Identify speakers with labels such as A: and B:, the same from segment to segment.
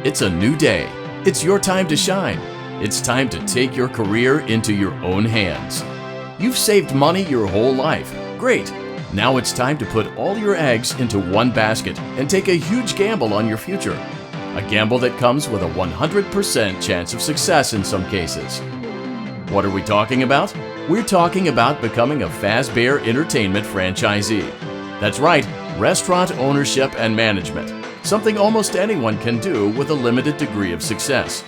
A: It's a new day. It's your time to shine. It's time to take your career into your own hands. You've saved money your whole life. Great. Now it's time to put all your eggs into one basket and take a huge gamble on your future. A gamble that comes with a 100% chance of success in some cases. What are we talking about? We're talking about becoming a Fazbear Entertainment franchisee. That's right, restaurant ownership and management. Something almost anyone can do with a limited degree of success.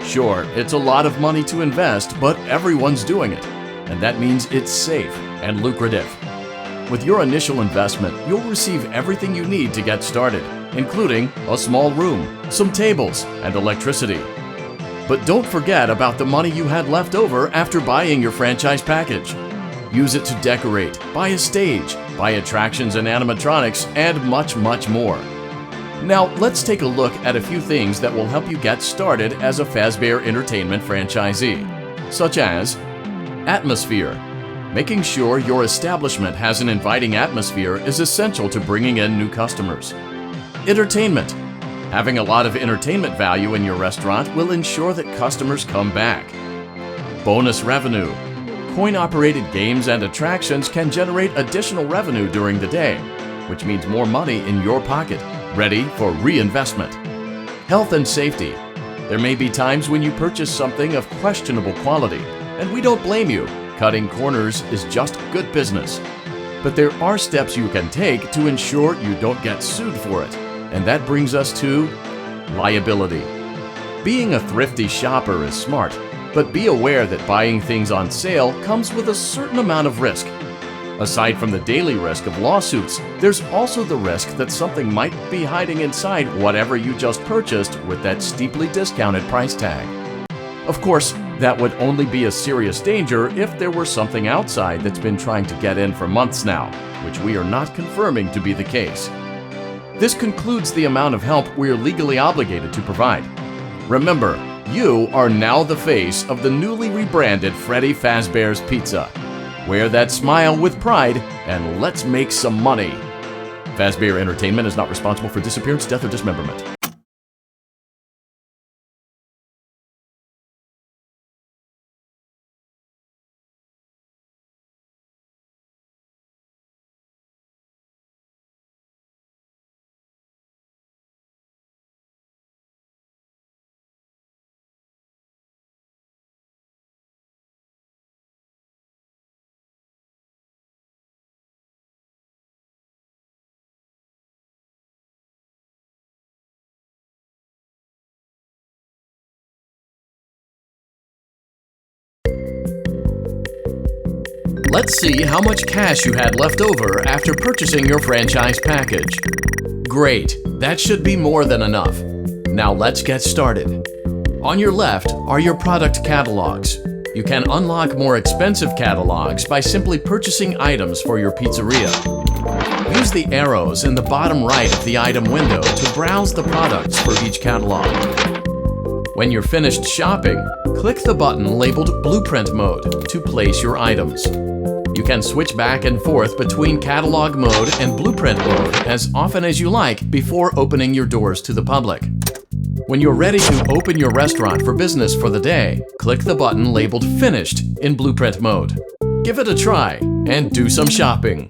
A: Sure, it's a lot of money to invest, but everyone's doing it. And that means it's safe and lucrative. With your initial investment, you'll receive everything you need to get started, including a small room, some tables, and electricity. But don't forget about the money you had left over after buying your franchise package. Use it to decorate, buy a stage, buy attractions and animatronics, and much, much more. Now, let's take a look at a few things that will help you get started as a Fazbear Entertainment franchisee, such as atmosphere. Making sure your establishment has an inviting atmosphere is essential to bringing in new customers. Entertainment. Having a lot of entertainment value in your restaurant will ensure that customers come back. Bonus revenue. Coin-operated games and attractions can generate additional revenue during the day, which means more money in your pocket, ready for reinvestment. Health and safety. There may be times when you purchase something of questionable quality, and we don't blame you. Cutting corners is just good business. But there are steps you can take to ensure you don't get sued for it. And that brings us to liability. Being a thrifty shopper is smart, but be aware that buying things on sale comes with a certain amount of risk. Aside from the daily risk of lawsuits, there's also the risk that something might be hiding inside whatever you just purchased with that steeply discounted price tag. Of course, that would only be a serious danger if there were something outside that's been trying to get in for months now, which we are not confirming to be the case. This concludes the amount of help we are legally obligated to provide. Remember, you are now the face of the newly rebranded Freddy Fazbear's Pizza. Wear that smile with pride and let's make some money. Fazbear Entertainment is not responsible for disappearance, death, or dismemberment. Let's see how much cash you had left over after purchasing your franchise package. Great, that should be more than enough. Now let's get started. On your left are your product catalogs. You can unlock more expensive catalogs by simply purchasing items for your pizzeria. Use the arrows in the bottom right of the item window to browse the products for each catalog. When you're finished shopping, click the button labeled Blueprint Mode to place your items. You can switch back and forth between Catalog Mode and Blueprint Mode as often as you like before opening your doors to the public. When you're ready to open your restaurant for business for the day, click the button labeled Finished in Blueprint Mode. Give it a try and do some shopping.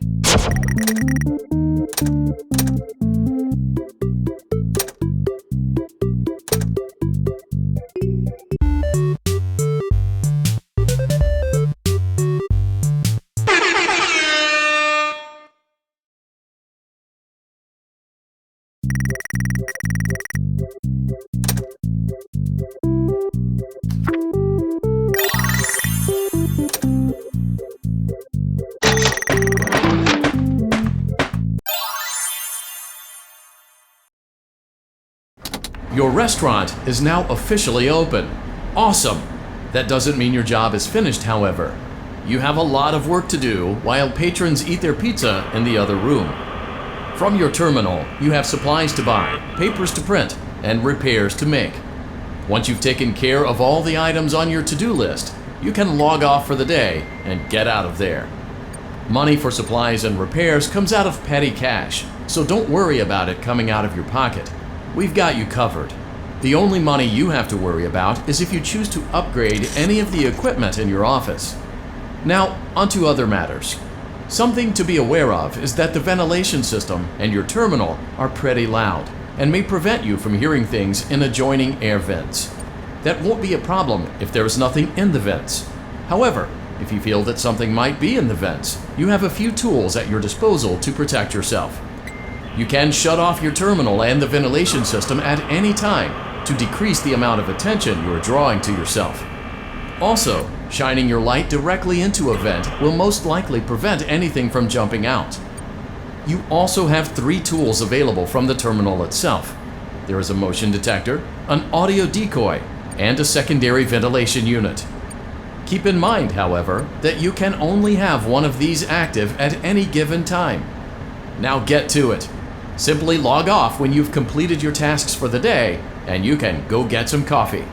A: Your restaurant is now officially open. Awesome! That doesn't mean your job is finished, however. You have a lot of work to do while patrons eat their pizza in the other room. From your terminal, you have supplies to buy, papers to print, and repairs to make. Once you've taken care of all the items on your to-do list, you can log off for the day and get out of there. Money for supplies and repairs comes out of petty cash, so don't worry about it coming out of your pocket. We've got you covered. The only money you have to worry about is if you choose to upgrade any of the equipment in your office. Now, onto other matters. Something to be aware of is that the ventilation system and your terminal are pretty loud and may prevent you from hearing things in adjoining air vents. That won't be a problem if there is nothing in the vents. However, if you feel that something might be in the vents, you have a few tools at your disposal to protect yourself. You can shut off your terminal and the ventilation system at any time to decrease the amount of attention you are drawing to yourself. Also, shining your light directly into a vent will most likely prevent anything from jumping out. You also have 3 tools available from the terminal itself. There is a motion detector, an audio decoy, and a secondary ventilation unit. Keep in mind, however, that you can only have one of these active at any given time. Now get to it. Simply log off when you've completed your tasks for the day, and you can go get some coffee.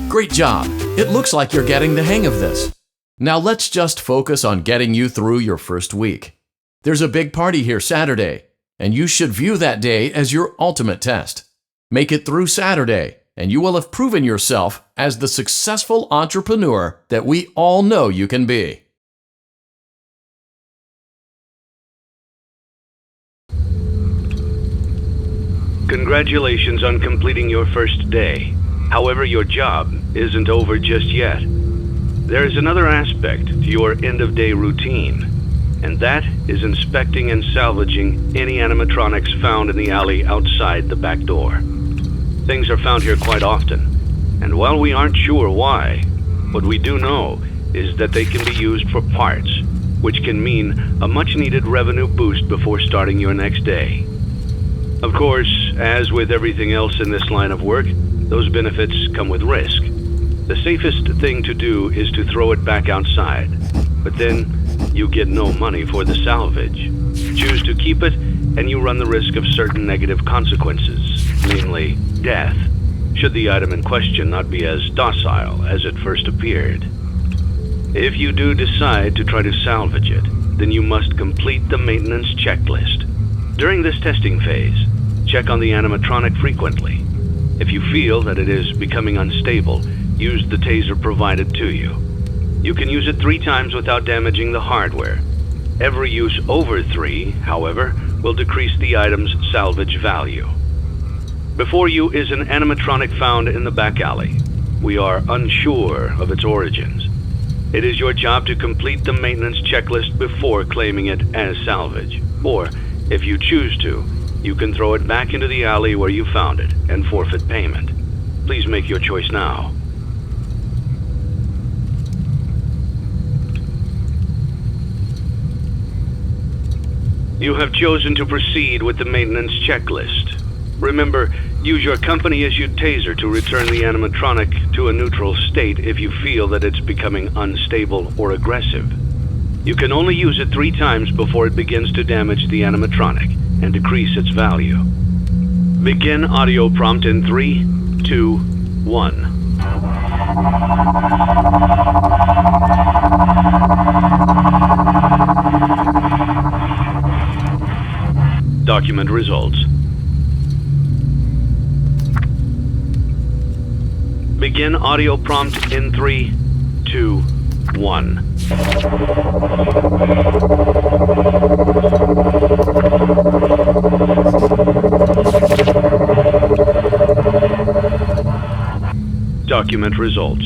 A: Great job! It looks like you're getting the hang of this. Now let's just focus on getting you through your first week. There's a big party here Saturday, and you should view that day as your ultimate test. Make it through Saturday, and you will have proven yourself as the successful entrepreneur that we all know you can be.
B: Congratulations on completing your first day. However, your job isn't over just yet. There is another aspect to your end-of-day routine, and that is inspecting and salvaging any animatronics found in the alley outside the back door. Things are found here quite often, and while we aren't sure why, what we do know is that they can be used for parts, which can mean a much-needed revenue boost before starting your next day. Of course, as with everything else in this line of work, those benefits come with risk. The safest thing to do is to throw it back outside, but then you get no money for the salvage. Choose to keep it, and you run the risk of certain negative consequences, namely death, should the item in question not be as docile as it first appeared. If you do decide to try to salvage it, then you must complete the maintenance checklist. During this testing phase, check on the animatronic frequently. If you feel that it is becoming unstable, use the taser provided to you. You can use it 3 times without damaging the hardware. Every use over 3, however, will decrease the item's salvage value. Before you is an animatronic found in the back alley. We are unsure of its origins. It is your job to complete the maintenance checklist before claiming it as salvage. Or, if you choose to, you can throw it back into the alley where you found it and forfeit payment. Please make your choice now. You have chosen to proceed with the maintenance checklist. Remember, use your company-issued taser to return the animatronic to a neutral state if you feel that it's becoming unstable or aggressive. You can only use it 3 times before it begins to damage the animatronic and decrease its value. Begin audio prompt in 3, 2, 1. Document results. Begin audio prompt in 3, 2, 1. Document results.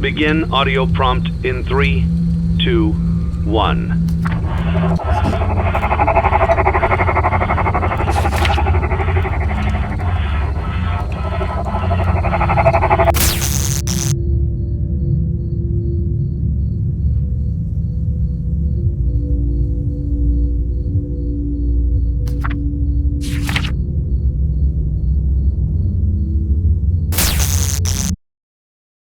B: Begin audio prompt in 3, 2, 1.